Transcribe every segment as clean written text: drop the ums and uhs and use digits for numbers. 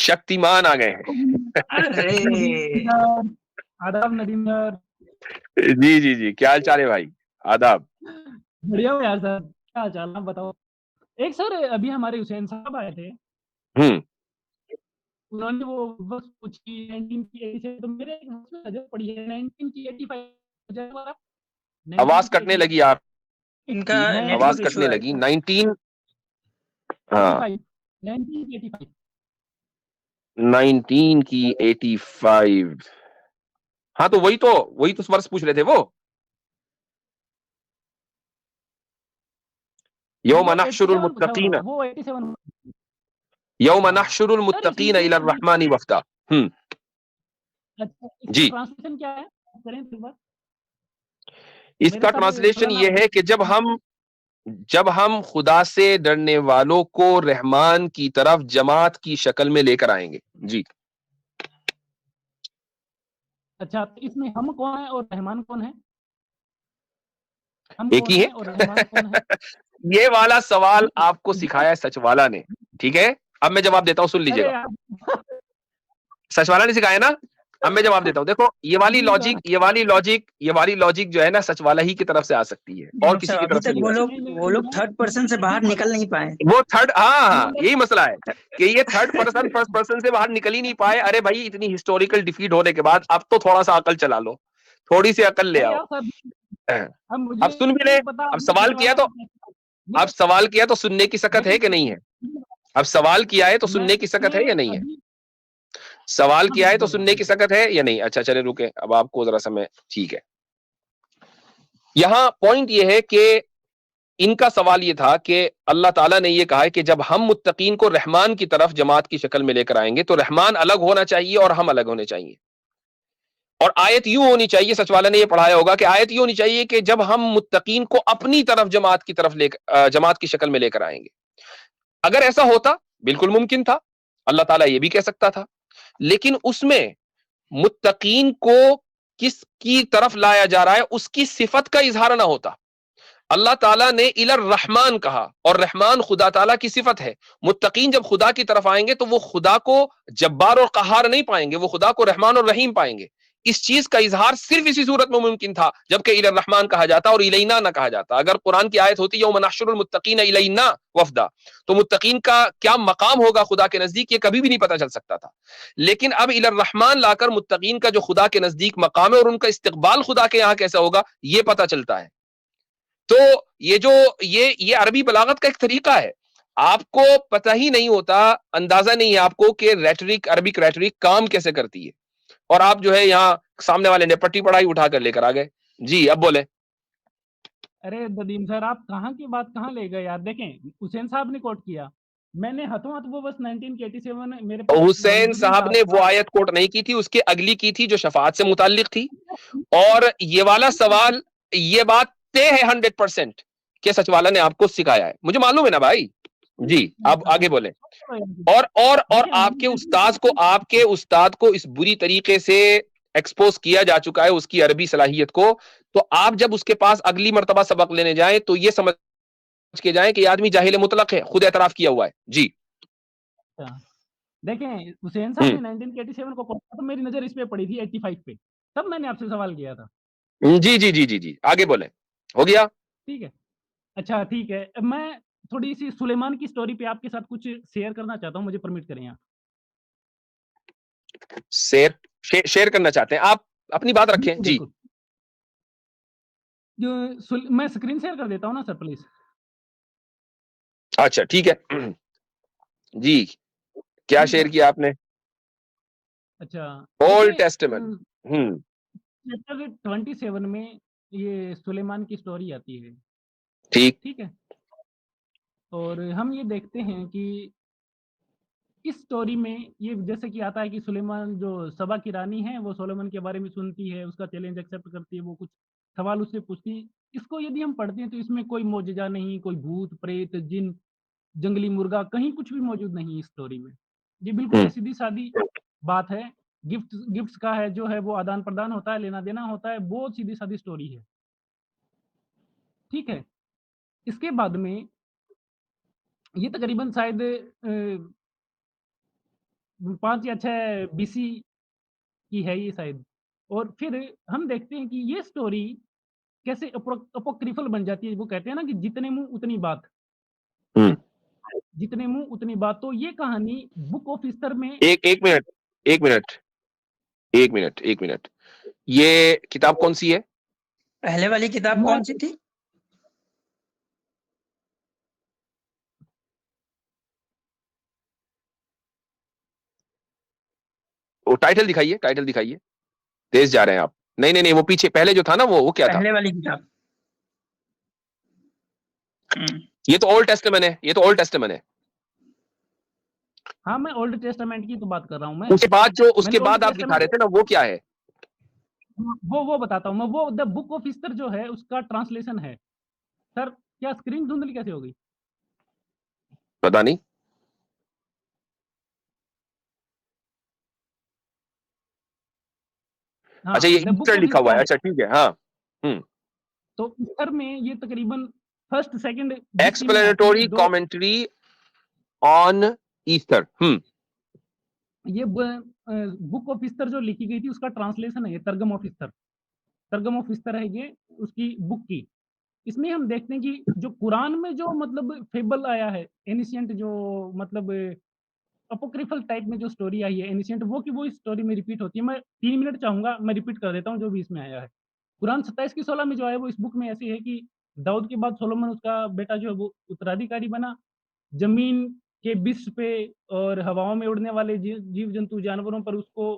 शक्तिमान आ गए हैं। अरे आदाब नदीम यार। जी जी जी, क्या हाल चाल है भाई? आदाब। बढ़िया हो यार सर, क्या हाल चाल, आप बताओ। एक सर अभी हमारे हुसैन साहब आए थे, हम्म। उन्होंने वो बस पूछी 1980 से, तो मेरे एक बस में नजर पड़ी है 1985 वाला। आवाज कटने लगी आप, इनका मैं आवाज नेटवर्क इशू कटने है। लगी। 19, हाँ 1985। 19 की 85। हाँ तो वही तो वर्ष पूछ रहे थे वो। यौम वो नहशुरुल 87 मुत्तकीन, वो 87। यौम अच्छा नहशुरुल सर, इसमें मुत्तकीन इला रहमानी वफ्दा। अच्छा इसका जी, ट्रांसलेशन क्या है, करें एक बार। मेरे इसका सर थोड़ा ट्रांसलेशन ना ये है कि जब हम खुदा से डरने वालों को रहमान की तरफ जमात की शक्ल में लेकर आएंगे। जी, अच्छा, तो इसमें हम कौन है और रहमान कौन है? हम एक कौन ही है और है। रहमान कौन है? ये वाला सवाल नहीं, आपको ये सिखाया है सचवाला ने, ठीक है? अब मैं जवाब देता हूं, सुन अरे लीजिएगा। यार सचवाला ने सिखाया ना। अब मैं जवाब देता हूं। देखो, जी सर। ये वाली लॉजिक जो है ना, सचवाला ही की तरफ से आ सकती है, और अच्छा, किसी की अभी तरफ से तक नहीं आ सकती। वो लोग थर्ड पर्सन से बाहर निकल नहीं पाए। वो थर्ड, हाँ हाँ, मतलब यही मसला है कि ये थर्ड पर्सन फर्स्ट पर्सन से बाहर निकल ही नहीं पाए। अरे भाई, इतनी हिस्टोरिकल डिफीट होने के बाद अब तो थोड़ा सा अकल चला लो, थोड़ी सी अकल ले अरे आओ। यार सर, अब अब मुझे सुन भी ले। नहीं पता अब आपने सवाल किया सचवाला तो को अब नहीं। सवाल किया तो सुनने की सकत है कि नहीं है? देखिए, अब सवाल किया है तो मैं सुनने की सकत है इसमें या नहीं है? अभी सवाल हाँ किया है तो बोलो सुनने की बोलो। सकत है या नहीं? अच्छा चले, रुके, अब आपको जरा समय, ठीक है। यहां पॉइंट ये है कि इनका सवाल ये था कि अल्लाह ताला ने ये कहा है कि जब हम मुत्तकीन को रहमान की तरफ जमात की शक्ल में लेकर आएंगे तो रहमान अलग होना चाहिए और हम अलग होने चाहिए। और आयत यूं होनी चाहिए, सचवाला ने ये पढ़ाया होगा कि आयत यूं होनी चाहिए कि जब हम मुत्तकीन को अपनी तरफ जमात की शक्ल में लेकर आएंगे। अगर ऐसा होता, बिल्कुल मुमकिन था, अल्लाह ताला ये भी कह सकता था। लेकिन उसमें मुत्तकीन को किसकी तरफ लाया जा रहा है, उसकी सिफत का इजहार ना होता। अल्लाह ताला ने इलर रहमान कहा, और रहमान खुदा ताला की सिफत है। मुत्तकीन जब खुदा की तरफ आएंगे तो वो खुदा को जब्बार और कहार नहीं पाएंगे, वो खुदा को रहमान और रहीम पाएंगे। इस चीज का इजहार सिर्फ इसी सूरत में मुमकिन था जबकि इलर रहमान कहा जाता और इलैना ना कहा जाता। अगर कुरान की आयत होती यौम नहशुरुल मुत्तकीन इलैना वफदा, तो मुत्तकीन का क्या मकाम होगा खुदा के नजदीक, ये कभी भी नहीं पता चल सकता था। लेकिन अब इलर रहमान लाकर मुत्तकीन का जो खुदा के नजदीक मकाम है और उनका इस्तकबाल खुदा के यहां कैसा होगा, ये पता चलता है। तो ये जो ये अरबी बलागत का एक तरीका है। आपको पता ही नहीं होता, अंदाजा नहीं है आपको कि रेटरिक, अरबिक रेटरिक काम कैसे करती है, और आप जो है यहाँ सामने वाले ने पट्टी पढ़ाई उठा कर लेकर आ गए। जी, अब बोले। अरे नदीम सर, आप कहाँ की बात कहाँ ले गए यार। देखें, हुसैन साहब ने कोट किया, मैंने हाथों हाथ वो बस 1987 मेरे पास हुसैन मौजूद नहीं साहब था। ने वो आयत कोट नहीं की थी, उसके अगली की थी जो शफात से मुताल्लिक थी। और ये वाला सवाल, ये बात तय है 100% कि सचवाला ने आपको सिखाया है, मुझे मालूम है ना भाई। जी, अब आगे बोले। और देखिए आपके उस्ताद को इस बुरी तरीके से एक्सपोज किया जा चुका है उसकी अरबी सलाहियत को। तो आप जब उसके पास अगली मर्तबा सबक लेने जाएं तो ये समझ के जाएं कि ये आदमी जाहिल मुतलक है, खुद एतराफ किया हुआ है। जी। देखें, हुसैन साहब हम्म। ने 1987 को कोट किया, तो मेरी नजर इस पे पड़ी थी 85 पे, तब मैंने आपसे सवाल किया था। जी जी जी जी जी, आगे बोले। हो गया। ठीक है, अच्छा ठीक है। अब मैं थोड़ी सी सुलेमान की स्टोरी पे आपके साथ कुछ शेयर करना चाहता हूँ, मुझे परमिट करें आप? शेयर करना चाहते हैं आप? अपनी बात रखें जी। बिल्कुल। मैं स्क्रीन शेयर कर देता हूँ ना सर, प्लीज। अच्छा ठीक है। जी, क्या जी शेयर सर। किया आपने? अच्छा, ओल्ड देखिए टेस्टामेंट। हम्म। चैप्टर 27 में ये सुलेमान की स्टोरी आती है। ठीक। ठीक है, और हम ये देखते हैं कि इस स्टोरी में ये जैसे कि आता है कि सुलेमान जो सबा की रानी है, वो सोलोमन के बारे में सुनती है, उसका चैलेंज एक्सेप्ट करती है, वो कुछ सवाल उससे पूछती है। इसको यदि हम पढ़ते हैं तो इसमें कोई मौजज़ा नहीं, कोई भूत प्रेत जिन जंगली मुर्गा कहीं कुछ भी मौजूद नहीं है इस स्टोरी में। ये बिल्कुल हम्म। एक सीधी-सादी बात है। गिफ्ट्स का है जो है वो आदान-प्रदान होता है, लेना-देना होता है, बहुत सीधी-सादी स्टोरी है। ठीक है? इसके बाद में ये तकरीबन शायद 5 या 6 बीसी की है ये शायद। और फिर हम देखते हैं कि ये स्टोरी कैसे अपोक्रिफल बन जाती है। वो कहते हैं ना कि जितने मुँह उतनी बात, हम्म। जितने मुँह उतनी बात। तो ये कहानी बुक ऑफ इस्तर में एक एक मिनट, एक मिनट, एक मिनट, एक मिनट। ये किताब कौन सी है? पहले वाली किताब मैं कौन सी थी? वो टाइटल दिखाइए, टाइटल दिखाइए। तेज जा रहे हैं आप। नहीं नहीं नहीं, वो पीछे पहले जो था ना, वो क्या था? पहले वाली किताब। ये तो ओल्ड टेस्टामेंट है, ये तो ओल्ड टेस्टामेंट है। हाँ, मैं ओल्ड टेस्टामेंट की तो बात कर रहा हूँ मैं। उसके बाद जो, उसके मैंने ओल्ड बाद आप दिखा रहे टेस्टामेंट थे ना, वो क्या है? वो बताता हूँ मैं। वो द बुक ऑफ इस्तर जो है उसका ट्रांसलेशन है। सर, क्या स्क्रीन धुंधली कैसे हो गई? पता नहीं। हाँ, अच्छा, ये द बुक ईस्टर ऑफ लिखा हुआ इस्तर है, है। अच्छा ठीक है, हाँ। हम्म। तो इस्तर में ये तकरीबन फर्स्ट, सेकंड बीसी में आती है। एक्सप्लेनेटोरी 2 कमेंट्री ऑन ईस्टर। ये बुक ऑफ इस्तर जो लिखी गई थी उसका ट्रांसलेशन है ये, तर्गम ऑफ इस्तर। तर्गम ऑफ इस्तर है ये उसकी बुक की। इसमें हम देखते हैं कि जो कुरान में जो मतलब फेबल आया है, एनिशिएंट जो मतलब अपोक्रिफल टाइप में जो स्टोरी आई है एनिशिएंट, वो की वो इस स्टोरी में रिपीट होती है। मैं 3 मिनट चाहूँगा, मैं रिपीट कर देता हूँ जो भी इसमें आया है। कुरान 27 की 16 में जो है वो इस बुक में ऐसी है कि दाऊद के बाद सोलोमन उसका बेटा जो है वो उत्तराधिकारी बना। ज़मीन के विश्व पे और हवाओं में उड़ने वाले जीव-जंतु, जानवरों पर उसको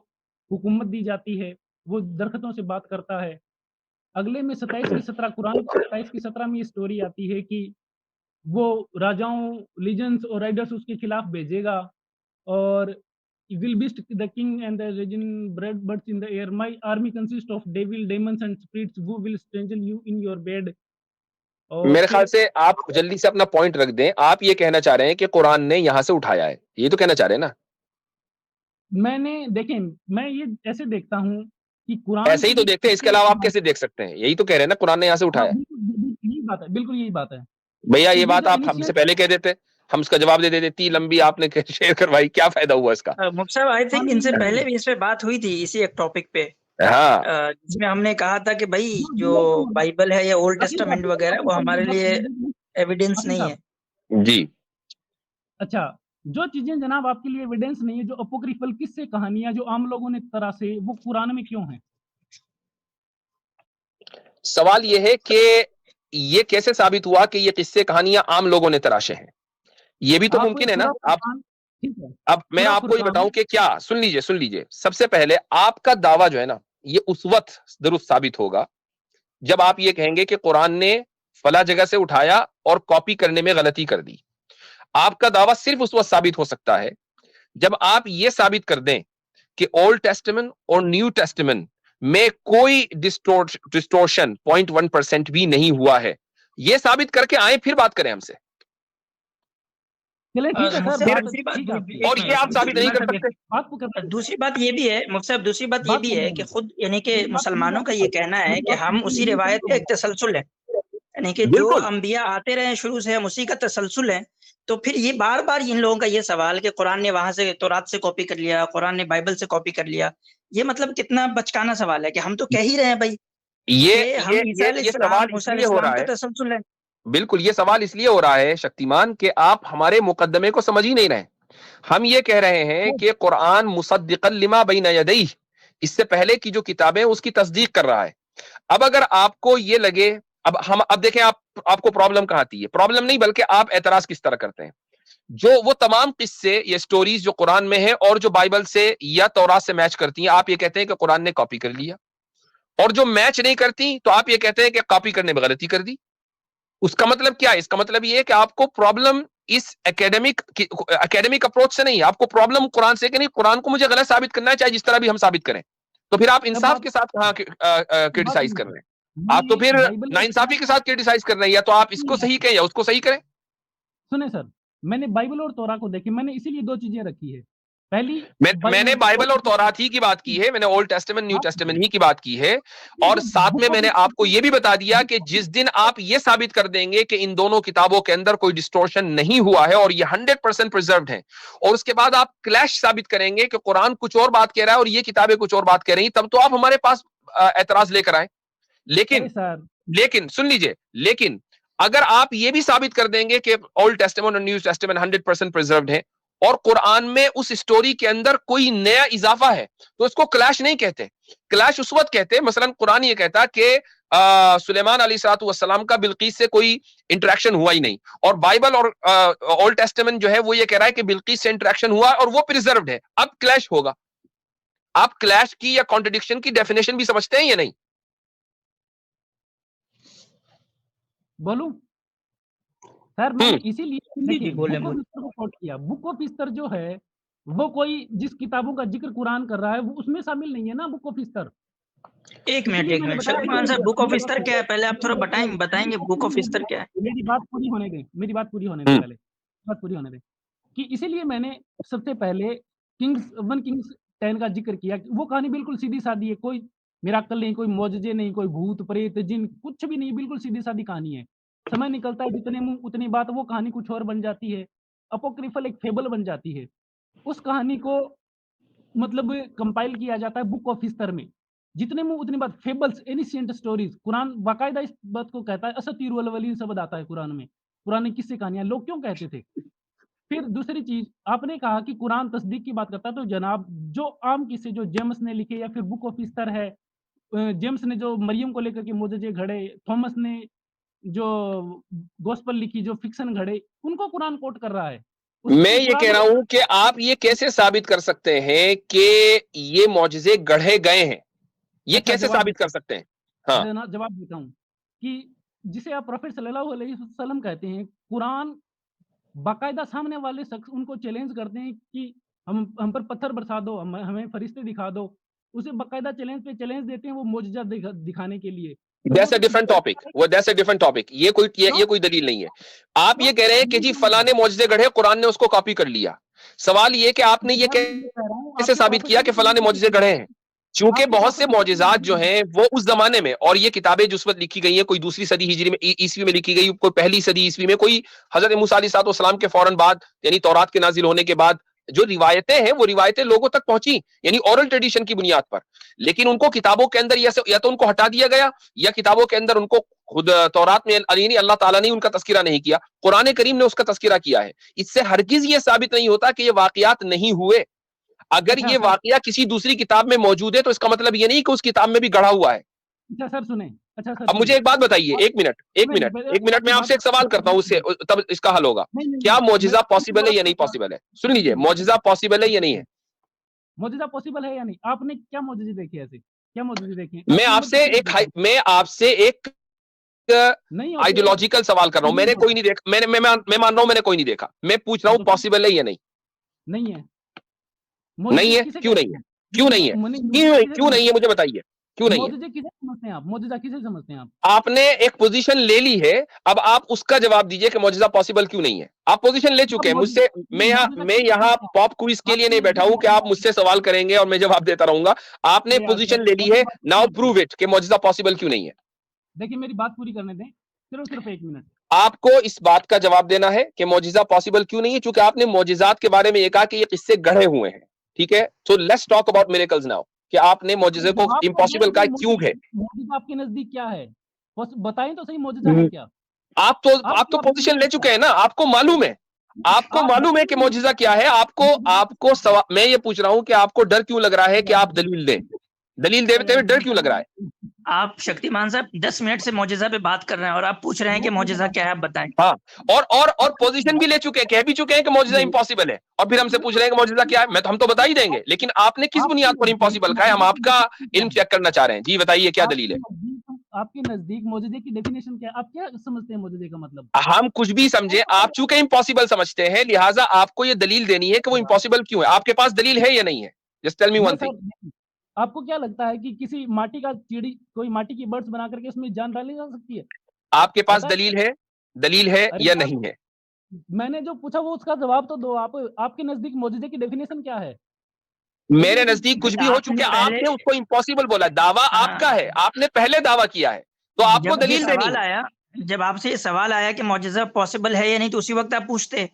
हुकूमत दी जाती है। वो दरख्तों से बात करता है। अगले में 27 की 17 कुरान 27 की 17 में ये स्टोरी आती है कि वो राजाओं, लीजेंड्स और राइडर्स उसके खिलाफ भेजेगा और will beast the king and the raging bread birds in the air. My army consists of devil, demons and spirits who will strangle you in your bed. और मेरे ख्याल फिर से आप जल्दी से अपना पॉइंट रख दें। आप ये कहना चाह रहे हैं कि कुरान ने यहां से उठाया है, ये तो कहना चाह रहे हैं ना? मैंने देखें, मैं ये ऐसे देखता हूँ कि कुरान ऐसे ही तो की देखते हैं, इसके कितने अलावा आप कैसे देख सकते हैं? यही तो कह रहे हैं ना, कुरान ने यहां से हाँ, उठाया है। बिल्कुल, बिल्कुल यही बात है, बिल्कुल यही बात है। भैया तो ये ये बात जो आप हमसे इनिशिएट पहले कह देते, हम इसका जवाब दे देते। इतनी लंबी आपने शेयर करवाई, क्या फायदा हुआ इसका? मुफ्ती साहब, आई थिंक कुरान इनसे में पहले भी इस पे बात हुई थी, इसी एक टॉपिक पे, हाँ जिसमें हमने कहा था कि भाई जो जो जो जो बाइबल है या ओल्ड आसिफ साहब, टेस्टामेंट वगैरह वो हमारे लिए एविडेंस आसिफ नहीं साहब, है। जी। अच्छा, जो चीज़ें जनाब आपके लिए एविडेंस नहीं है, जो अपोक्रिफल किस्से कहानियाँ जो आम लोगों ने तराशे, वो कुरान में क्यों हैं? सवाल ये है कि ये कैसे साबित हुआ कि ये किस्से कहानियां आम लोगों ने तराशे हैं? ये भी तो आप मुमकिन है ना। सूरह आप, फुरकान, ठीक है, अब मैं सूरह आपको ये फुरकान, बताऊं कि क्या, सुन लीजिए, सुन लीजिए। सबसे पहले आपका दावा जो है ना, ये उस वक्त दुरुस्त साबित होगा जब आप ये कहेंगे कि कुरान ने फला जगह से उठाया और कॉपी करने में गलती कर दी। आपका दावा सिर्फ उस वक्त साबित हो सकता है जब आप ये साबित कर दें कि ओल्ड टेस्टामेंट और न्यू टेस्टामेंट में कोई डिस्टोर्शन 0.1% भी नहीं हुआ है। ये साबित करके आए, फिर बात करें हमसे। चलिए ठीक है सर, मुफ्ती साहब, बात दूसरी बात, ठीक है आपकी। एक और ये आप मिनट, साबित नहीं मैं कर सकते। बात को कर दूसरी बात ये भी है मुफ्ती साहब, दूसरी बात ये बात भी कर है रहे कि हैं। खुद यानी कि मेरी मुसलमानों का ये कहना है कि हम उसी मेरी रिवायत का बात एक तसलसल है, यानी कि जो बिल्कुल। अंबिया आते रहे शुरू से, हम उसी का तसलसल है। तो फिर ये बार बार इन लोगों का ये सवाल कि कुरान ने वहां से तौरात से कॉपी कर लिया, कुरान ने बाइबल से कॉपी कर लिया, ये मतलब कितना बचकाना सवाल है कि हम तो कह ही रहे हैं भाई ये कि हम ये ईसा ये ये अलैहिस्सलाम, सवाल मूसा इसलिए हो अलैहिस्सलाम रहा का है, तसलसल है। बिल्कुल ये सवाल इसलिए हो रहा है शक्तिमान, कि आप हमारे मुकदमे को समझ ही नहीं रहे। हम ये कह रहे हैं कि कुरान मुसद्दिक़न लिमा बैन यदैह, इससे पहले की जो किताबें उसकी तस्दीक कर रहा है। अब अगर आपको ये लगे, अब देखें, आपको प्रॉब्लम कहां आती है? प्रॉब्लम नहीं, बल्कि आप एतराज किस तरह करते हैं। जो वो तमाम किस्से, ये स्टोरीज जो कुरान में है और जो बाइबल से या तौरात से मैच करती हैं, आप ये कहते हैं कि कुरान ने कॉपी कर लिया। और जो मैच नहीं करती, तो आप ये कहते हैं कि कॉपी करने में गलती कर दी। उसका मतलब क्या है? इसका मतलब ये है कि आपको प्रॉब्लम इस एकेडमिक अप्रोच से नहीं है, आपको प्रॉब्लम कुरान से कि नहीं, कुरान को मुझे गलत साबित करना है, चाहे जिस तरह भी हम साबित करें। तो फिर आप तब इंसाफ बात के साथ कहां तब बात क्रिटिसाइज सुनिए कर सर, रहे हैं? आप तो मैंने फिर बाइबल और नाइंसाफी तौरात के को साथ क्रिटिसाइज कर रहे हैं, या तो आप इसको सुनिए सही कहें या उसको सही करें। सुने सर, मैंने बाइबल और तौरात को देखी, मैंने इसीलिए 2 चीज़ें रखी है। पहली मैंने बाइबल और तौरात ही की बात की है, मैंने ओल्ड टेस्टामेंट न्यू टेस्टामेंट ही की बात की है, और साथ में मैंने आपको यह भी बता दिया कि जिस दिन आप यह साबित कर देंगे कि इन दोनों किताबों के अंदर कोई डिस्टोर्शन नहीं हुआ है और ये 100% प्रिजर्व्ड है, और उसके बाद आप क्लैश साबित करेंगे कि कुरान कुछ और बात कह रहा है और ये किताबें कुछ और बात कह रही, तब तो आप हमारे पास एतराज लेकर आए। लेकिन सुन लीजिए, लेकिन अगर आप ये भी साबित कर देंगे कि ओल्ड टेस्टामेंट और न्यू टेस्टामेंट 100% प्रिजर्व्ड है और कुरान में उस स्टोरी के अंदर कोई नया इजाफा है, तो इसको क्लैश नहीं कहते। क्लैश उस वक्त कहते, मसलन कुरान ये कहता कि सुलेमान अलैहिस्सलाम का बिल्कीस से कोई इंटरेक्शन हुआ ही नहीं, और बाइबल और ओल्ड टेस्टामेंट जो है वो ये कह रहा है कि बिल्कीस से इंटरेक्शन हुआ और वो प्रिजर्व्ड है। अब क्लैश होगा। आप क्लैश की या कॉन्ट्रडिक्शन की डेफिनेशन भी समझते हैं या नहीं? बोलूं सर, मैंने इसीलिए कोट किया। बुक ऑफ इस्तर जो है वो कोई जिस किताबों का जिक्र कुरान कर रहा है वो उसमें शामिल नहीं है ना, बुक ऑफ इस्तर। एक मिनट शक्तिमान साहब, बुक ऑफ इस्तर क्या है पहले आप थोड़ा बताएंगे बुक ऑफ इस्तर क्या है? मेरी बात पूरी होने दें पहले, बात पूरी होने दें कि इसीलिए मैंने सबसे पहले किंग्स 1 किंग्स 10 का जिक्र किया। वो कहानी बिल्कुल सीधी सादी है, कोई मिराकल नहीं, कोई मौजज़े नहीं, कोई भूत प्रेत जिन कुछ भी नहीं, बिल्कुल सीधी सादी कहानी है। समय निकलता है जितने मुंह उतनी बात, वो कहानी कुछ और बन जाती है, अपोक्रिफल एक फेबल बन जाती है। उस कहानी को मतलब कंपाइल किया जाता है बुक ऑफ इस्तर में। जितने मुंह उतनी बात, फेबल्स, एनिशिएंट स्टोरीज, कुरान बाकायदा इस बात को कहता है। असतीरुल अवलीन शब्द आता है कुरान में, पुरानी किस्से कहानियां लोग क्यों कहते थे। फिर दूसरी चीज, आपने कहा कि कुरान तस्दीक की बात करता है, तो जनाब जो आम किस्से जो जेम्स ने लिखे या फिर बुक ऑफ इस्तर है, जेम्स ने जो मरियम को लेकर के मोजजे घड़े, थॉमस ने जो गॉस्पेल लिखी, जो फिक्शन घड़े, उनको कुरान कोट कर रहा है। मैं ये कह रहा हूं कि आप ये कैसे साबित कर सकते हैं कि ये मौजज़े गढ़े गए हैं? ये कैसे साबित कर सकते हैं? हाँ, जवाब देता हूं कि जिसे आप प्रोफेट सल्लल्लाहु अलैहि वसल्लम कहते हैं, कुरान बाकायदा सामने वाले शख्स उनको चैलेंज करते हैं कि हम पर पत्थर बरसा दो, हमें फरिश्ते दिखा दो। उसे बाकायदा चैलेंज पे चैलेंज देते हैं वो मोजज़ा दिखाने के लिए। दैट्स अ डिफरेंट टॉपिक, वो दैट्स अ डिफरेंट टॉपिक। ये कोई दलील नहीं है। आप ये कह रहे हैं कि जी फलां ने मौजज़े गढ़े, कुरान ने उसको कॉपी कर लिया। सवाल ये कि आपने ये कैसे साबित किया कि फलां ने मौजज़े गढ़े हैं? चूंकि बहुत से मौजज़ात जो हैं वो उस जमाने में, और ये किताबें जिस वक्त लिखी गई हैं, कोई दूसरी सदी हिजरी में ईसवी में लिखी गई, कोई पहली सदी ईसवी में, कोई हजरत मूसा अलैहिस्सलाम के फौरन बाद, यानी तौरात के नाजिल होने के बाद जो रिवायतें हैं वो रिवायतें लोगों तक पहुंची, यानी ओरल ट्रेडिशन की बुनियाद पर। लेकिन उनको किताबों के अंदर या तो उनको हटा दिया गया, या किताबों के अंदर उनको खुद तौरात में अल्लाह ताला ने उनका तस्किरा नहीं किया, कुरान करीम ने उसका तस्किरा किया है। इससे हरगिज ये साबित नहीं होता कि ये वाकयात नहीं हुए। अगर ये वाकया किसी दूसरी किताब में मौजूद है तो इसका मतलब ये नहीं कि उस किताब में भी गढ़ा हुआ है। अच्छा सर सुने, अब मुझे एक बात बताइए, एक मिनट में आपसे एक सवाल करता हूं, उससे तब इसका हल होगा। क्या मौजिजा पॉसिबल है या नहीं पॉसिबल है? सुन लीजिए, मौजिजा पॉसिबल है या नहीं है? मौजूदा पॉसिबल है या नहीं? आपने क्या मौजूदे देखे ऐसे? क्या मौजूदे देखे? मैं आपसे एक आइडियोलॉजिकल सवाल कर रहा हूं। मैंने कोई नहीं देखा, मैं मान रहा हूं मैंने कोई नहीं देखा। मैं पूछ रहा हूं पॉसिबल है या नहीं? नहीं है। नहीं है? क्यों नहीं है? क्यों नहीं है? क्यों नहीं है? मुझे बताइए क्यों नहीं है? मौजूदा किसे समझते हैं आप? मौजूदा किसे समझते हैं आप? आपने एक पोजीशन ले ली है, अब आप उसका जवाब दीजिए कि मौजूदा पॉसिबल क्यों नहीं है। आप पोजीशन ले चुके हैं मुझसे। मैं यहाँ पॉप क्विज के लिए नहीं बैठा हूं कि आप मुझसे सवाल करेंगे और मैं जवाब देता रहूंगा। आपने पोजीशन ले ली है, नाउ प्रूव इट कि मौजूदा पॉसिबल क्यों नहीं है। देखिए मेरी बात पूरी करने दें, सिर्फ 1 मिनट। आपको इस बात का जवाब देना है कि मौजूदा पॉसिबल क्यों नहीं है, क्योंकि आपने मौजूजात के बारे में ये कहा कि ये किससे गढ़े हुए हैं। ठीक है, so let's talk about miracles now, कि आपने मौजूजे को इम्पॉसिबल कहा, क्यों है? मौजूदा आपके नजदीक क्या है? बताएं तो सही, मौजूदा है क्या? आप तो पोजीशन ले चुके हैं ना, आपको मालूम है। आपको मालूम है कि मौजूजा क्या है। मैं ये पूछ रहा हूं कि आपको डर क्यों लग रहा है कि आप दलील दें? दलील देते हुए डर क्यों लग रहा है? आप शक्तिमान साहब 10 मिनट से मौजज़ा पे बात कर रहे हैं और आप पूछ रहे हैं कि मौजज़ा क्या है, आप बताएं। हाँ, और पोजीशन भी ले चुके हैं, कह भी चुके हैं कि मौजूदा इम्पॉसिबल है, और फिर हमसे पूछ रहे हैं कि मौजूदा क्या है। हम तो बता ही देंगे, लेकिन आपने किस बुनियाद पर इम्पॉसिबल कहा है? हम आपका इल्म चेक करना चाह रहे हैं। जी बताइए, क्या दलील है? आपके नजदीक मौजूदे की डेफिनेशन क्या है? आप क्या समझते हैं मौजूदे का मतलब? हम कुछ भी समझे, आप चूंकि इम्पॉसिबल समझते हैं, लिहाजा आपको ये दलील देनी है कि वो इम्पॉसिबल क्यों है। आपके पास दलील है या नहीं है? Just tell me one thing. आपको क्या लगता है कि किसी माटी का चिड़ी, कोई माटी की बर्ड्स बना करके उसमें जान डाली जा सकती है? आपके पास दलील है या नहीं है? मैंने जो पूछा वो उसका जवाब तो दो आप। आपके नजदीक मौजूदे की डेफिनेशन क्या है? मेरे नजदीक कुछ भी हो, आपने चूंकि पहले आपने उसको इम्पॉसिबल बोला, दावा आपका है, हाँ, आपने पहले दावा किया है, तो आपको जब ये दलील देनी सवाल है। आया जब आपसे ये सवाल आया कि मौजज़ा पॉसिबल है या नहीं, तो उसी वक्त आप पूछते।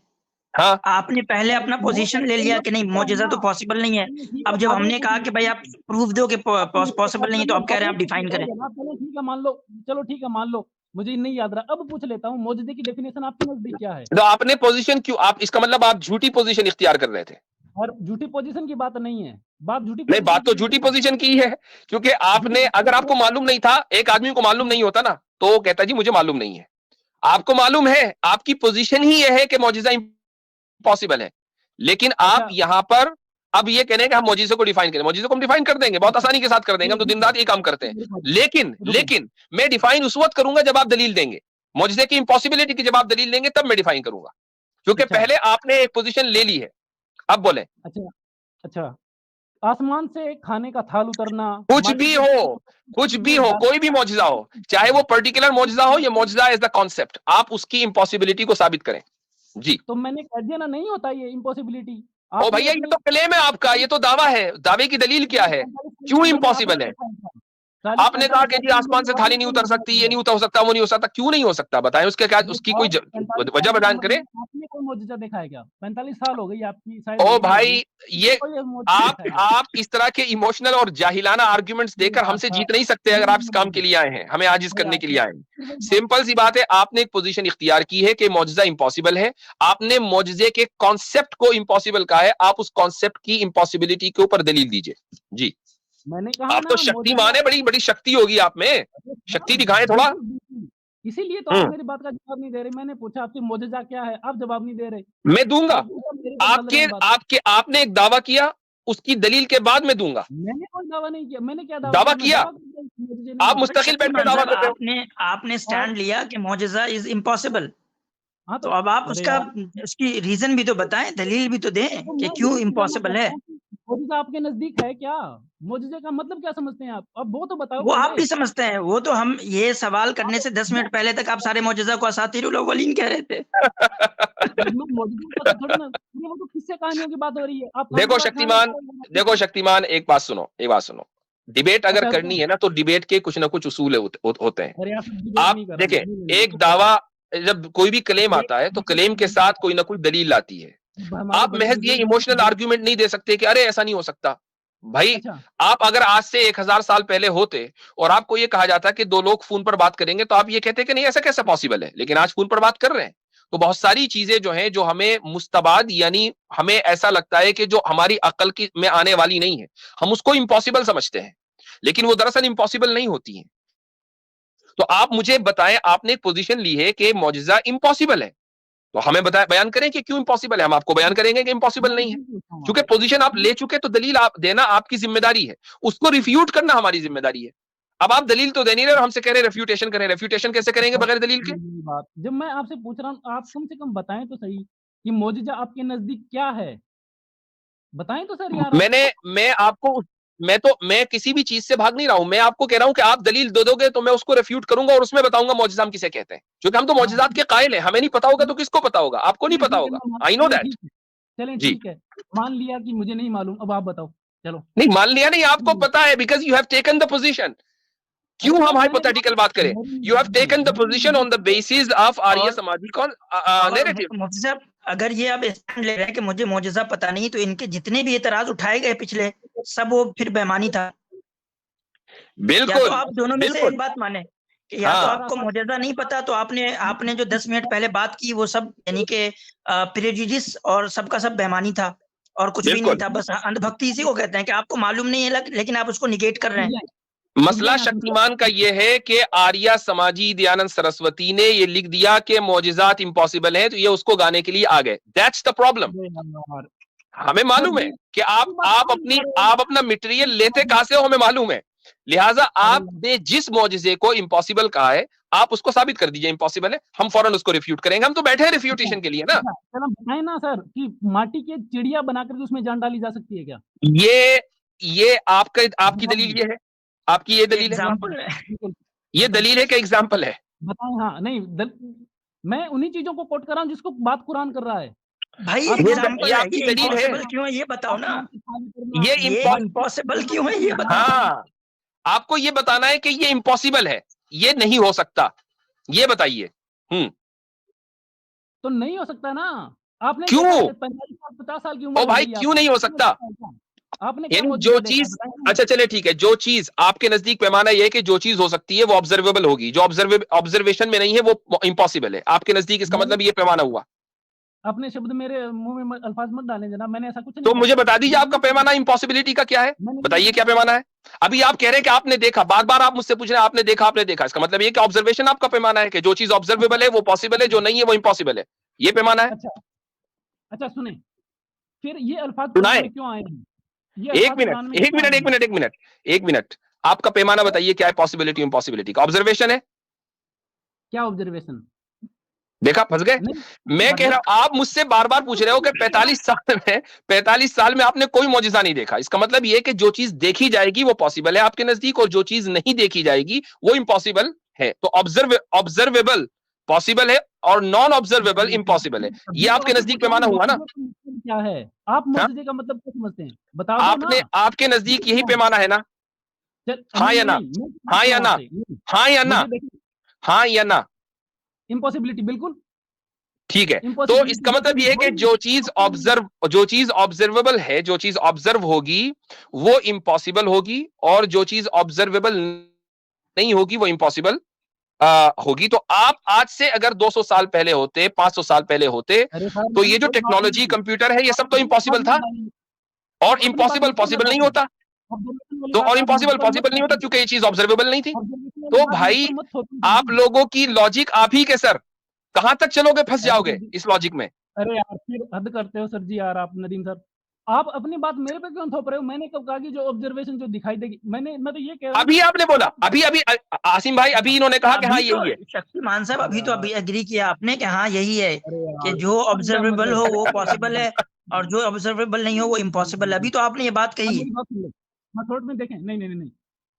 हाँ, आपने पहले अपना मैं पोजीशन ले लिया कि नहीं, मौजज़ा तो पॉसिबल नहीं है। चलिए ठीक है, अब जब आपने हमने कुछ कहा कि भाई आप प्रूफ दो कि आपने मुझसे पॉसिबल नहीं है, तो पर्सनली अब कह रहे हैं आपने आप कुछ डिफाइन पूछा करें। जनाब, चलो ठीक है मान लो, चलो ठीक है मान लो मुझे नहीं याद रहा, अब पूछ लेता हूँ, मौजूदे की डेफिनेशन आपके नजदीक क्या है? तो आपने पोजीशन क्यों, आप इसका मतलब आप झूठी पोजीशन इख्तियार कर रहे थे। और झूठी पोजीशन की बात नहीं है, बात झूठी नहीं, पोजीशन बात की तो नहीं झूठी है। पोजीशन की है, क्योंकि आपने, अगर आपको मालूम नहीं था, एक आदमी को मालूम नहीं होता ना, तो वो कहता जी मुझे मालूम नहीं है। आपको मालूम है, आपकी पोजीशन ही यह है कि मौजूदा इम्पॉसिबल है, लेकिन आप अच्छा यहां पर अब ये कहने कि हम मौजूदे को डिफाइन करें। मौजूदे को हम डिफाइन कर देंगे, बहुत आसानी के साथ कर देंगे, चलो हम तो दिन ठीक है, रात ये काम करते हैं। मेरे पास लेकिन रुको। लेकिन मैं डिफाइन उस वक्त करूंगा जब आप दलील देंगे। मौजूदे की इम्पॉसिबिलिटी की जब आप दलील देंगे तब मैं डिफाइन करूंगा, क्योंकि अच्छा पहले आपने एक पोजीशन ले ली है। अब बोले, अच्छा अच्छा, आसमान से खाने का थाल उतरना, कुछ माटी भी के हो, कुछ चिड़िया भी में हो, डालना, कोई भी मौजूदा हो, चाहे वो पर्टिकुलर मौजूदा हो या मौजूदा एज द कॉन्सेप्ट, आप उसकी इम्पॉसिबिलिटी को साबित करें। जी। तो मैंने कह दिया ना, नहीं होता ये इम्पॉसिबिलिटी। ओ आपने भैया, ये अपनी तो क्लेम है आपका, ये तो दावा है, दावे की दलील क्या है, 45 साल क्यों की उम्र में आपने इम्पॉसिबल है। देखा था, 40 आपने कहा 45 कि साल जी की उम्र आसमान में से थाली आपने नहीं कोई उतर मौजूदा सकती, ये देखा? नहीं हो सकता, वो नहीं हो सकता, क्यों नहीं हो सकता, बताएं उसके क्या, अरे उसकी कोई साहब 45 वजह साल की बयान उम्र में करें। आपने कोई मौजूदा देखा है क्या? 45 साल हो गई आपकी, शायद ओ हो गई होगी, भाई, ये इसमें कोई मौजूदा देखा है क्या? आप इस तरह के इमोशनल और जाहिलाना आर्ग्यूमेंट्स ये देकर बात हमसे था। जीत नहीं सकते। अगर आप इस काम के लिए आए हैं, हमें आजिज अरे करने के लिए आए हैं, फिर वही बात, सिंपल सी बात है, आपने एक पोजीशन इख्तियार की है कि मौजूदा इंपॉसिबल है। आपने मौजूदे के कॉन्सेप्ट को इंपॉसिबल कहा है, आप उस कॉन्सेप्ट की इंपॉसिबिलिटी के ऊपर दलील दीजिए। जी। मैंने कहा आप तो ना शक्तिमान मौजूदा। है, बड़ी बड़ी शक्ति होगी आप में, अरे शक्ति साहब, दिखाएं थोड़ा। बिल्कुल, बिल्कुल। इसीलिए तो आप हम्म मेरी बात का जवाब नहीं दे रहे। मैंने पूछा आपसे मौजूदा क्या है, आप जवाब नहीं दे रहे। मैं दूंगा। आप उल्टा मेरे पे बल रहे आपके हैं बात। आपके आपने एक दावा किया, उसकी दलील के बाद मैं दूंगा। मैंने कोई दावा नहीं किया। मैंने क्या दावा दावा किया? मैं किया, दावा कर दिया कि मौजूदा नहीं आप है। बट मुस्तकिल पेट पे शक्तिमान दावा साहब, कर रहे हो। आपने आप स्टैंड लिया कि मौजज़ा इज इम्पॉसिबल। हाँ, तो तो अब आप अरे उसका यार, उसकी रीजन भी तो बताएं, दलील भी तो दें तो कि मैं क्यों यही तो जानना इम्पॉसिबल है। चाहता हूँ कि मौजूदा आपके नज़दीक है क्या? मौजूदा का मतलब क्या समझते हैं आप? अब वो तो बताओ वो आप पहले। भी समझते हैं, वो तो हम ये सवाल आप करने से 10 मैं मिनट पहले तक आप सारे मौजज़ा को असातिरुल अव्वलीन कह रहे थे। मैं मौजूदा का तो थोड़ी ना, ये वो तो किस्से कहानियों की बात हो रही है। आप देखो खाना खाना शक्तिमान, देखो शक्तिमान, एक बात सुनो, एक बात सुनो। डिबेट अगर अच्छा रुको। करनी है ना, तो डिबेट के कुछ ना कुछ उसूल होते हैं। अरे यार, डिबेट आप नहीं कर रहा मैं, देखें, नहीं, नहीं, एक नहीं, दावा, जब कोई भी क्लेम ये आता है तो डिबेट क्लेम के नहीं साथ कर कोई ना कोई दलील आती है। रहा। हमारे आप बड़े महज ये बुजुर्ग इमोशनल हैं। आर्ग्यूमेंट नहीं दे सकते कि अरे ऐसा नहीं हो सकता। भाई, अच्छा, आप अगर आज से 1000 साल पहले होते और आपको ये कहा जाता कि दो लोग फोन पर बात करेंगे, तो आप ये कहते कि नहीं, ऐसा कैसे पॉसिबल है, लेकिन आज फोन पर बात कर रहे हैं। तो बहुत सारी चीजें जो हैं, जो हमें मुस्तबाद, यानी हमें ऐसा लगता है कि जो हमारी अकल की में आने वाली नहीं है, हम उसको इम्पॉसिबल समझते हैं, लेकिन वो दरअसल इम्पॉसिबल नहीं होती है। तो आप मुझे बताएं, आपने एक पोजीशन ली है कि मौजूदा इम्पॉसिबल है, तो हमें बताएं, बयान करें कि क्यों इम्पॉसिबल है, हम आपको बयान करेंगे कि इम्पॉसिबल मैं नहीं है। यही पूछता हूँ क्योंकि आपसे। पोजीशन आप ले चुके, तो दलील आप देना आपकी जिम्मेदारी है, उसको रिफ्यूट करना हमारी जिम्मेदारी है। अब आप दलील तो दे नहीं रहे और हमसे कह रहे रेफ्यूटेशन करें। रेफ्यूटेशन कैसे करेंगे अब बगैर दलील के। मेरी बात, जब मैं आपसे पूछ रहा हूँ, आप कम से कम बताएं तो सही कि मौजूदा आपके नज़दीक क्या है? बताएं तो सर यार आप। मैं किसी भी चीज से भाग नहीं रहा हूं। मैं आपको कह रहा हूं कि आप दलील दे दोगे तो मैं उसको रेफ्यूट करूंगा और उसमें बताऊंगा मौजूदा हम किसे कहते हैं, क्योंकि हम तो हाँ, मौजूदात के कायल हैं। हमें नहीं पता होगा तो किसको पता होगा, आपको नहीं चलिए पता ठीक है, होगा। मैं मान आई नो चलिए दैट। ठीक है, चलें जी। ठीक है। मान लिया कि मुझे नहीं मालूम, अब आप बताओ। चलो। नहीं, मान लिया नहीं, आपको पता है, because you have taken the position. अरे क्यों हम सर, मैंने हाइपोथेटिकल बात करें। You have taken the position on the basis of Arya और समाजी कौन और नैरेटिव। मुफ्ती साहब, अगर ये अब स्टैंड ले रहे हैं कि मुझे मौजज़ा पता नहीं, तो इनके जितने भी एतराज उठाए गए पिछले, सब वो फिर बेईमानी था। या तो बिल्कुल, आप दोनों में से बिल्कुल। एक बात माने कि या तो हाँ, आपको मौजज़ा नहीं पता, तो आपने आपने जो 10 मिनट पहले बात की वो सब यानी कि प्रेजुडिस और सबका सब बेईमानी था और कुछ भी नहीं बिल्कुल। था। बस अंधभक्ति इसी को कहते हैं कि आपको मालूम नहीं है, लेकिन आप उसको निगेट कर रहे रुक हैं। जाएं, रुक मसला जाएं आप। शक्तिमान का यह है कि आर्या समाजी दयानंद सरस्वती ने यह लिख दिया कि मौजिजात इम्पॉसिबल हैं, तो ये उसको गाने के लिए आ गए। That's the problem. अरे यार, हमें सर मालूम है ये कि ये बात आप नहीं कर रहे आप हैं। अपना मटेरियल लेते कहां से हो, हमें मालूम है। लिहाजा अरे आपने जिस मौजिजे को इम्पॉसिबल कहा है, आप उसको साबित कर दीजिए इम्पॉसिबल है, हम फौरन उसको रिफ्यूट करेंगे। हम तो बैठे हैं अच्छा, रिफ्यूटेशन के लिए ना। अच्छा, चलो बताएं ना सर कि माटी के चिड़िया बना करके उसमें जान डाली जा सकती है क्या? ये ये आपका आपकी जवाब दलील दीजिए। ये है, आपकी ये ये दलील है, जवाब एग्जाम्पल दीजिए, है। बिल्कुल। ये बताएं, दलील है कि एग्जाम्पल है। बताएं। हाँ, नहीं मैं उन्हीं चीजों को कोट कर रहा हूँ जिसको बात कुरान कर रहा है। भाई आप एग्जाम्पल ये है, आपकी ये दलील है। इम्पॉसिबल क्यों है ये बताओ ना, आसमान की थाली करना, ये ये इम्पॉ- इम्पॉसिबल क्यों है ये बताओ। हाँ, आपको ये बताना है कि ये इम्पॉसिबल है, ये नहीं हो सकता, ये बताइए। तो नहीं हो सकता ना। आपने क्यों? देखा है 45 साल 50 साल की उम्र ओ हो भाई गई है क्यों आपकी, नहीं हो आपने सकता? देखा है क्या? आपने क्या यानी जो मौजूदा देखा है चीज, बताइए ना। अच्छा चले ठीक है, जो चीज आपके नजदीक पैमाना ये है कि जो चीज हो सकती है वो ऑब्जर्वेबल होगी, जो ऑब्जर्वेशन में नहीं है वो इम्पॉसिबल है आपके नजदीक, इसका मैंने मतलब ये पैमाना हुआ। अपने शब्द मेरे मुंह में अल्फाज मत डालें जनाब, मैंने ऐसा कुछ नहीं तो कहा। मुझे बता दीजिए आपका पैमाना इम्पॉसिबिलिटी का क्या है, मैंने बताइए क्या पैमाना है। अभी आप कह रहे हैं कि आपने देखा, बार बार आप मुझसे पूछ रहे हैं आपने देखा आपने देखा, इसका मतलब ये कि ऑब्जर्वेशन आपका पैमाना है कि जो चीज ऑब्जर्वेबल है वो पॉसिबल है, जो नहीं है वो इम्पॉसिबल है, ये पैमाना है। अच्छा अच्छा सुने, फिर ये अल्फाज कुरान सुनाए, में क्यों आए हैं? ये एक अल्फाज मिनट कुरान में एक क्यों आए मिनट एक हैं? मिनट एक मिनट एक मिनट, आपका पैमाना बताइए क्या है, पॉसिबिलिटी इम्पॉसिबिलिटी का ऑब्जर्वेशन है। क्या ऑब्जर्वेशन? देखा, फंस गए। नहीं मैं कह रहा हूं, आप मुझसे बार बार पूछ रहे हो कि 45 साल में आपने कोई मौजिजा नहीं देखा, इसका मतलब ये कि जो चीज देखी जाएगी वो पॉसिबल है आपके नजदीक, और जो चीज नहीं देखी जाएगी वो इम्पॉसिबल है। तो ऑब्जर्वेबल पॉसिबल है और नॉन ऑब्जर्वेबल इम्पॉसिबल है, ये तभी तो आपके आपसे नजदीक पूछा ना पैमाना हुआ ना। मौजूदा का मतलब क्या है? आप हाँ, मौजूदे का मतलब क्या समझते हैं? बता दो ना। आपके नजदीक यही पैमाना है ना। हाँ नहीं या नहीं ना, नहीं, मैं हाँ पूछ रहा या हूँ ना, आपसे। हाँ या ना, मुझे देखिए, हाँ या ना, इम्पॉसिबिलिटी बिल्कुल ठीक है। तो इम्पॉसिबिलिटी इसका जो मतलब चीज ये है हो कि ही नहीं सकती, जो चीज ऑब्जर्वेबल है, जो चीज ऑब्जर्व होगी वो इम्पॉसिबल होगी, और जो चीज ऑब्जर्वेबल नहीं होगी वो इम्पॉसिबल होगी। तो आप आज से अगर 200 साल पहले होते, 500 साल पहले होते, अरे सर तो मैंने ये जो कोई बात नहीं टेक्नोलॉजी की। कंप्यूटर है ये आप सब तो अपनी बात इम्पॉसिबल मत था, डालिए, और आप अपनी बात इम्पॉसिबल मुझ पर मत पॉसिबल नहीं थोपिए। होता। ऑब्जर्वेशन वाली तो बात और आप मुझ इम्पॉसिबल पर मत पॉसिबल नहीं होता थोपिए। क्योंकि ये चीज ऑब्जर्वेबल नहीं थी। ऑब्जर्वेशन वाली तो बात मुझ भाई, पर मत थोपिए आप जनाब। लोगों की लॉजिक आप ही के सर, कहां तक चलोगे, फंस अरे जाओगे सर जी, इस लॉजिक में। अरे यार फिर हद करते हो सर जी यार, आप नदीम सर, आप अपनी बात मेरे पे क्यों थोप रहे हो? मैंने कब कहा कि जो ऑब्जर्वेशन जो दिखाई देगी, मैं तो ये कह रहा हूँ अभी कि आपने बोला, आप अभी अभी आसिम भाई अभी इन्होंने कहा कि हाँ अभी तो यही है। शक्तिमान साहब अरे अभी तो यार, अभी एग्री किया आपने कि हाँ यही है, अरे कि यार जो अल्लाह ऑब्जर्वेबल हो वो पॉसिबल है मदद। और जो ऑब्जर्वेबल नहीं हो वो इम्पॉसिबल है, अभी तो आपने ये बात अब कही है। मेरी बात सुन लो, मैं शॉर्ट में देखें, नहीं नहीं नहीं नहीं,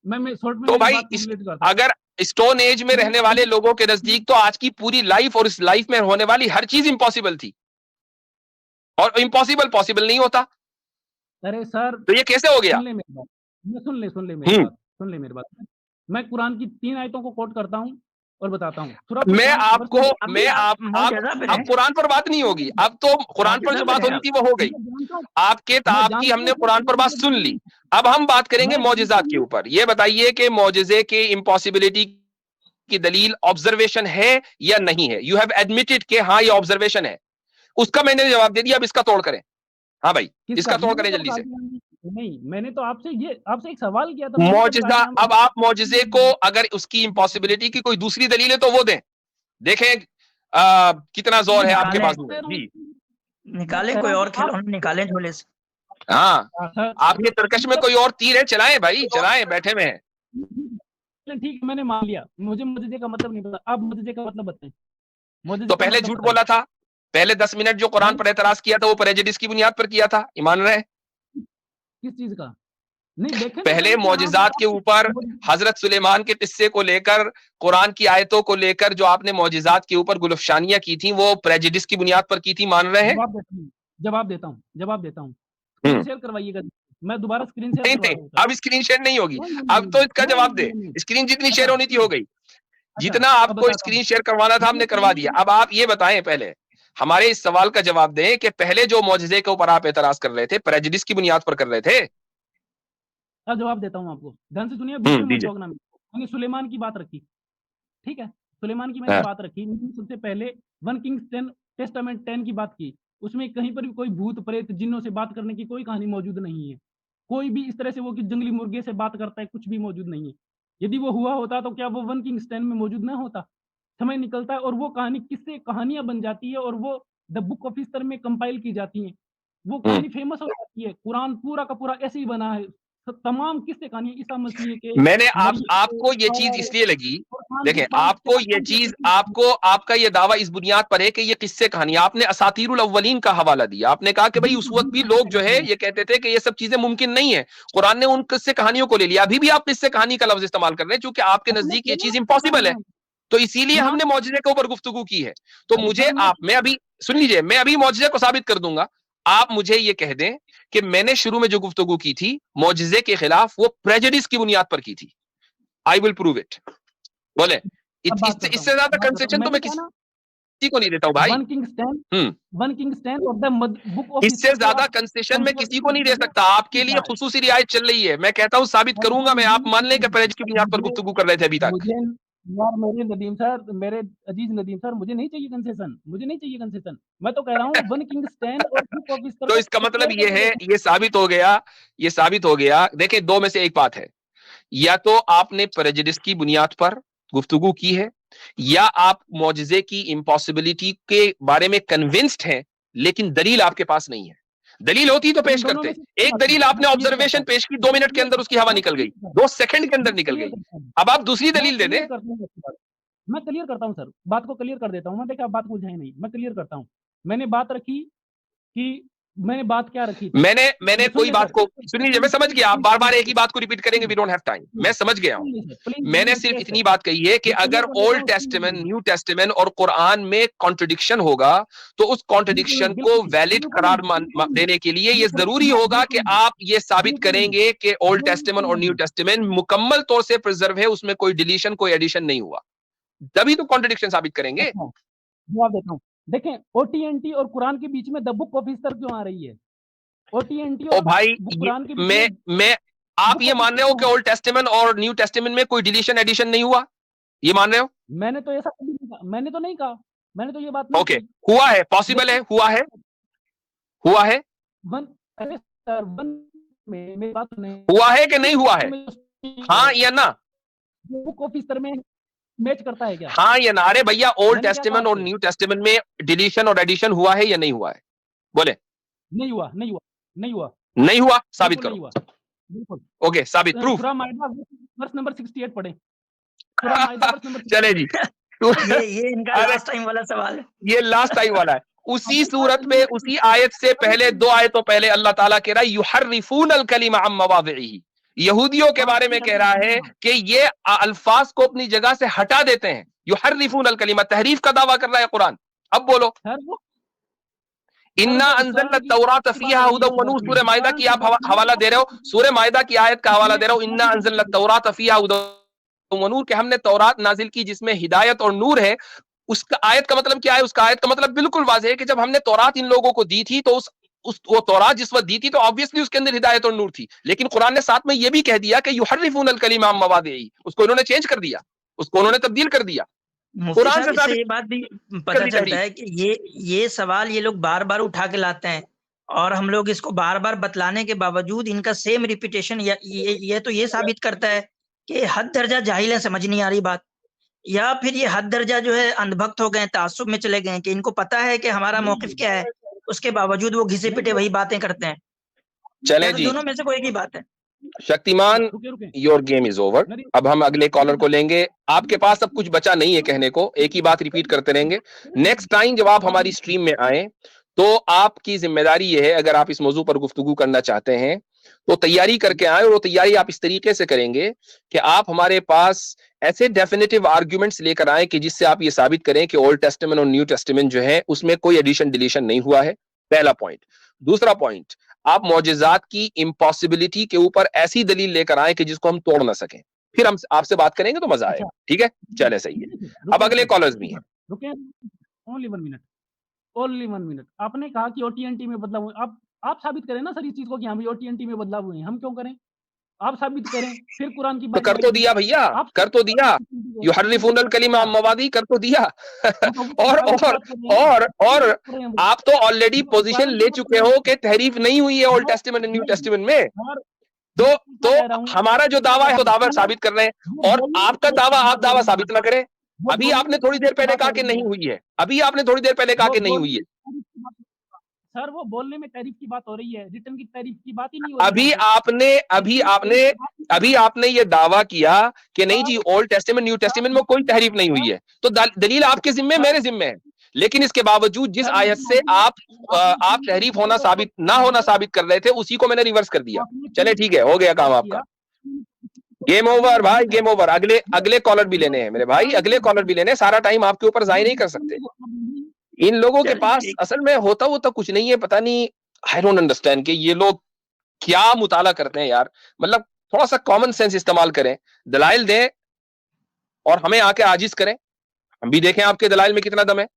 मैं शॉर्ट में तो मेरी भाई बात कंप्लीट करता हूँ। अगर स्टोन एज में रहने वाले लोगों के मैं नजदीक तो आज की पूरी लाइफ और इस लाइफ में होने वाली हर चीज इम्पॉसिबल थी, और इम्पॉसिबल पॉसिबल नहीं होता, अरे सर तो ये कैसे हो गया। सुन ले मेरी बात, सुन ले मेरी हम्म बात, सुन ले मेरी बात। मैं कुरान की 3 आयतों को कोट करता हूँ और बताता हूँ। सूरह मैं फुरकान वर्स आपको, नंबर, अभी मैं आप आप मौजज़ा पे अब हैं, कुरान पर बात नहीं होगी, अब तो कुरान पर मौजज़ा जो पे बात हैं होनी आप। थी वो हो गई। मैं आपकी जानता हूँ हमने सर कुरान पर कुरान बात से सुन बात ली, नहीं, अब हम बात करेंगे मैं जानता मौजिजात के हूँ। ऊपर। ये बताइए कि मौजिजे के इम्पॉसिबिलिटी की दलील ऑब्जर्वेशन है या नहीं है। यू हैव एडमिटेड कि हाँ ये ऑब्जर्वेशन है, उसका मैंने जवाब दे दिया, अब इसका तोड़ करें। हाँ भाई, किसका? इसका तोड़ मैंने करें कब जल्दी कहा से। कि नहीं, मैंने तो आपसे एक सवाल किया था, मैंने कब कहा मौजिजा, कि हम अब आप मौजिजे को अगर उसकी इम्पॉसिबिलिटी की कोई दूसरी दलील है तो वो दें, देखें कितना जोर मैं है बात आपके मैं निकालें बाजू में कह रहा हूँ जी। मैं निकालें कह कोई रहा हूँ कि और खिलौने निकालें झोले से। हाँ, सर आप ये तरकश में मतलब कोई और तीर है, चलाएं भाई चलाएं, बैठे हुए हैं। चलें ठीक है, मैंने मान लिया, मुझे मुआवजे का मतलब नहीं पता, आप मुआवजे का मतलब बताएं, तो मुआवजे का पहले मतलब झूठ बताएं। बोला था, पहले 10 मिनट जो कुरान मैंने पर एतराज किया था वो प्रेजुडिस की बुनियाद पर किया था, ईमान रहे। किस चीज का? नहीं देखेंगे पहले पहले कि हाँ मौजिजात के ऊपर आप हजरत सुलेमान के किस्से को लेकर, कुरान की आयतों को लेकर जो आपने मौजिजात के ऊपर गुलफशानियां की थी वो प्रेजुडिस की बुनियाद पर की थी, मान रहे हैं। जवाब देता हूँ, स्क्रीन शेयर करवाइएगा, मैं दोबारा स्क्रीन शेयर नहीं करवा नहीं, रहा हूँ सर। अब स्क्रीन शेयर नहीं होगी, नहीं नहीं अब तो इसका नहीं नहीं जवाब नहीं दे। नहीं नहीं, स्क्रीन जितनी शेयर अच्छा होनी थी हो गई, अच्छा, जितना अब आपको बताता हूँ। स्क्रीन शेयर करवाना था हमने करवा दिया। अब आप ये बताएं, पहले हमारे इस सवाल का जवाब दें कि पहले जो मौजिजे के ऊपर आप एतराज कर रहे थे प्रेजुडिस की बुनियाद पर कर रहे थे। अब जवाब देता हूँ आपको, ध्यान से सुनिए, बीच में मत दीजिए। टोकना। मैंने सुलेमान की बात रखी, ठीक है, सुलेमान की मैंने हाँ, बात रखी, मैंने सबसे पहले 1 किंग्स 10 टेस्टामेंट 10 की बात की। उसमें कहीं पर भी कोई भूत प्रेत जिन्नों से बात करने की कोई कहानी मौजूद नहीं है। कोई भी इस तरह से वो कि जंगली मुर्गे से बात करता है, कुछ भी मौजूद नहीं है। यदि वो हुआ होता तो क्या वो 1 किंग्स 10 में मौजूद ना होता? समय निकलता है और वो कहानी किससे कहानियां बन जाती है और वो द बुक ऑफ ईस्टर में कंपाइल की जाती हैं। वो कहानी फेमस हो जाती है। कुरान पूरा का पूरा ऐसे ही बना है। तमाम किस्से कहानियां ईसा मसीह के, मैंने मरियम के आपको ये चीज और इसलिए लगी, कुरान की देखें 5 आपको ये 4 चीज, आपको आपका ये दावा इस बुनियाद पर है कि ये किस्से कहानी, आपने असातीरुल अव्वलीन का हवाला दिया, आपने कहा कि भाई उस बिल्कुल वक्त भी बिल्कुल लोग किस्से जो है कहानियां, ये कहते थे कि ये सब चीजें मुमकिन नहीं है, कुरान ने उन किस्से कहानियों को ले लिया। अभी भी आप किस्से कहानी का लफ्ज इस्तेमाल कर रहे हैं, चूंकि आपके आपने नजदीक ये बोला चीज ना किस्से इंपॉसिबल है। कहानियां, तो इसीलिए हाँ। हमने मौजज़े के ऊपर गुफ्तगू की है। तो अरे मुझे सर, मैं आप, मैं अभी सुन लीजिए, मैं अभी मौजज़े को साबित कर दूंगा। आप मुझे ये कह दें कि मैंने शुरू में जो गुफ्तगू की थी मौजज़े के खिलाफ, वो प्रेजुडिस की बुनियाद पर की थी। I will prove it. बोले अब बात करता इससे हूँ, ज्यादा बात करता हूँ। कंसेशन तो मैंने मैं कहा ना, किसी को नहीं देता हूं भाई। वन किंग स्टैंड, हम्म वन किंग स्टैंड और द बुक ऑफ इससे ईस्टर को ज्यादा आप कंसेशन मैं कंपेयर किसी को नहीं दे कीजिए, सकता। आपके लिए ठीक है। खुसूसी रियायत चल रही है। मैं कहता हूं साबित अरे करूंगा सर, मैं, आप मान लें कि प्रेज की बुनियाद पर मुझे गुफ्तगू कर रहे थे अभी तक। मुझे यार मेरे नदीम सर, मेरे अजीज नदीम सर, मुझे नहीं चाहिए कंसेशन, मुझे नहीं चाहिए कंसेशन। मैं तो कह रहा हूँ वन किंग स्टैंड और बुक ऑफ ईस्टर तो को इसका मतलब कंपेयर ये करके है, देखो। ये साबित हो गया, ये साबित हो गया। देखिए, दो में से एक बात है, या तो आपने प्रेजुडिस की बुनियाद पर गुफ्तगू की है, या आप मौजज़े की इम्पॉसिबिलिटी के बारे में कन्विंस्ड हैं, लेकिन दलील आपके पास नहीं है। दलील होती तो मैं पेश दोनों करते। में से एक दलील आपने मैं क्लियर करता ऑब्जर्वेशन हूँ, पेश की, 2 मिनट के अंदर उसकी हवा निकल गई, 2 सेकंड के अंदर निकल गई। अब आप दूसरी मैं दलील दे क्लियर दें। करता हूँ आपकी बात। मैं क्लियर करता हूँ सर, बात को क्लियर कर देता हूँ मैं। देखिए, आप बात को उलझाएं नहीं, मैं क्लियर करता हूँ। मैंने बात रखी कि मैंने बात क्या रखी थी, मैंने कोई सुनिए बात सर, को सुन लीजिए, मैं समझ गया। आप बार बार एक ही बात को रिपीट करेंगे, we please don't have time. मैं समझ गया हूं। प्लीज प्लीज मैंने मेरी सिर्फ रिक्वेस्ट है, इतनी बात कही है कि मैं क्लियर अगर कर देता ओल्ड हूँ, टेस्टामेंट, न्यू टेस्टामेंट और कुरान में कॉन्ट्रडिक्शन होगा, तो उस बिल्कुल कॉन्ट्रडिक्शन नहीं, को बिल्कुल नहीं, वैलिड बिल्कुल करार नहीं, बिल्कुल नहीं, देने के लिए ये बिल्कुल जरूरी नहीं, होगा कि बिल्कुल नहीं, आप ये साबित बिल्कुल नहीं, करेंगे कि ओल्ड टेस्टामेंट बिल्कुल और न्यू नहीं। टेस्टामेंट मुकम्मल तौर से प्रिजर्व है, उसमें कोई डिलीशन, कोई एडिशन नहीं हुआ, तभी तो कॉन्ट्रडिक्शन साबित करेंगे। अच्छा, जवाब देता हूँ। देखें, ओटीएनटी और कुरान के बीच में द बुक ऑफ ईस्टर क्यों आ रही है? ओटीएनटी ओ और भाई, कुरान के बीच में मैं आप बुक ये ऑफ मान ईस्टर रहे हो क्यों कि है? ओल्ड टेस्टामेंट और न्यू टेस्टामेंट में कोई डिलीशन एडिशन नहीं हुआ, ये मान रहे हो? मैंने तो ऐसा कभी नहीं कहा, मैंने तो नहीं कहा, मैंने तो ये बात नहीं ओके, कही। हुआ है, पॉसिबल है, लेकिन हुआ है, हुआ है, वन, अरे सर, वन में मेरी बात सुने, हुआ है कि नहीं हुआ है? हाँ है या ना? बुक ऑफ ईस्टर में मैच करता है क्या? हाँ या ना? अरे भैया, ओल्ड मैंने क्या कहा टेस्टामेंट और आपसे? न्यू टेस्टामेंट में डिलीशन और एडिशन हुआ है या नहीं हुआ है? बोले। नहीं हुआ, नहीं हुआ, नहीं हुआ, नहीं हुआ, साबित बिल्कुल नहीं करो। हुआ, बिल्कुल। ओके, साबित, प्रूफ। सूरह माइदा वर्स नंबर 68 पढ़ें, सूरह माइदा वर्स नंबर 68। चले जी। ये इनका अरे, लास्ट टाइम वाला सवाल है। ये लास्ट टाइम वाला है। उसी अभी सूरत में, उसी आयत से पहले, 2 आयतों पहले अल्लाह ताला कह रहा है युहर्रिफूनल कलिमा अम मवादिही। यहूदियों के बारे में कह रहा है कि ये अल्फाज को अपनी जगह से हटा देते हैं। युहर्रिफूनल कलिमा, तहरीफ का दावा कर रहा है कुरान। अब बोलो। सर वो इन्ना वो अंज़लना इस्लाम की तौरात बात फीहा हो रही है हुदन व नूर। सूरह माइदा कुरान की की आप बात हवाला दे रहे हो, सूरह माइदा की आयत का हवाला दे रहा हूं, इन्ना अंज़लना इसलिए तौरात फीहा हुदन व नूर, के हमने तौरात नाजिल की जिसमें हिदायत और नूर है। उसका आयत का मतलब क्या है? उसका आयत का मतलब बिल्कुल वाज़ेह है कि जब हमने तौरात इन लोगों को दी थी, तो उस वो तौरात जिस वक्त दी थी, तो ऑब्वियसली उसके अंदर हिदायत और नूर थी। लेकिन कुरान ने साथ में ये भी कह दिया कि युहर्रिफूनल कलिमा अम मवादिही, उसको इन्होंने चेंज कर दिया, उसको उन्होंने तब्दील कर दिया। मुफ्ती कुरान साहब, से इससे साबित ये बात भी कर पता दी चलता तहरीफ। है कि ये सवाल ये लोग बार बार उठा के लाते हैं, और हम लोग इसको बार बार बतलाने के बावजूद इनका सेम रिपीटेशन ये तो ये साबित करता है कि हद दर्जा जाहिल है, समझ नहीं आ रही बात, या फिर ये हद दर्जा जो है अंधभक्त हो गए, तासुब में चले गए कि इनको पता है कि हमारा मौकिफ क्या है, उसके बावजूद वो घिसे पिटे वही बातें करते हैं। चले या तो जी, दोनों में से कोई एक ही बात है। शक्तिमान, रुके रुके योर गेम इज ओवर। अब हम अगले कॉलर को लेंगे। आपके पास अब कुछ बचा नहीं है कहने को, एक ही बात रिपीट करते रहेंगे। नेक्स्ट टाइम जब आप हमारी स्ट्रीम में आए, तो आपकी जिम्मेदारी ये है, अगर आप इस मौजू पर गुफ्तगू करना चाहते हैं तो तैयारी करके आए, और वो तैयारी आप इस तरीके से करेंगे कि आप हमारे पास ऐसे डेफिनेटिव आर्ग्यूमेंट्स लेकर आए कि जिससे आप ये साबित करें कि ओल्ड टेस्टामेंट और न्यू टेस्टामेंट जो है उसमें कोई एडिशन डिलीशन नहीं हुआ है। पहला पॉइंट। दूसरा पॉइंट, आप मौजज़ात की इम्पॉसिबिलिटी के ऊपर ऐसी दलील लेकर आए कि जिसको हम तोड़ ना सकें, फिर हम आपसे बात करेंगे तो मजा आएगा। ठीक है, चले, सही है। अब अगले कॉलर्स भी हैं। रुके, ओनली 1 मिनट, ओनली 1 मिनट। आपने कहा कि ओटीएनटी में बदलाव हुए, आप साबित करें ना सर इस चीज को कि हाँ भाई ओटीएनटी में बदलाव हुए हैं, हम क्यों करें? आप साबित करें, फिर कुरान की तो बात कर तो दिया भैया, आप कर तो दिया। युहर्रिफूनल कलिमा अम मवादिही, कर तो दिया। और आप तो ऑलरेडी पोजीशन ले चुके हो कि तहरीफ नहीं हुई है ओल्ड टेस्टामेंट न्यू टेस्टामेंट में। तो हमारा जो दावा है, तो दावा साबित कर रहे हैं, और आपका दावा, आप दावा साबित ना करें। अभी आपने थोड़ी देर पहले कहा कि नहीं हुई है, अभी आपने थोड़ी देर पहले कहा कि नहीं हुई है। सर वो बोलने में तारीफ की बात हो रही है, रिटर्न की तारीफ की बात ही नहीं हो रही। अभी आपने ये दावा किया कि नहीं जी, ओल्ड टेस्टामेंट न्यू टेस्टामेंट में कोई तहरीफ नहीं हुई है, तो दलील आपके जिम्मे, मेरे जिम्मे है। लेकिन इसके बावजूद जिस आयत से आप तहरीफ होना साबित ना होना साबित कर रहे थे, उसी को मैंने रिवर्स कर दिया। चले ठीक है, हो गया काम आपका। गेम ओवर भाई, गेम ओवर। अगले अगले कॉलर भी लेने हैं मेरे भाई, अगले कॉलर भी लेने हैं। सारा टाइम आपके ऊपर जाहिर नहीं कर सकते। इन लोगों के चलिए पास ठीक। असल में होता कुछ नहीं है, पता नहीं, आई डोंट अंडरस्टैंड कि ये लोग क्या मुताला करते हैं यार। मतलब थोड़ा सा कॉमन सेंस इस्तेमाल करें, दलाइल दें और हमें आके आजिज करें, हम भी देखें आपके दलाइल में कितना दम है।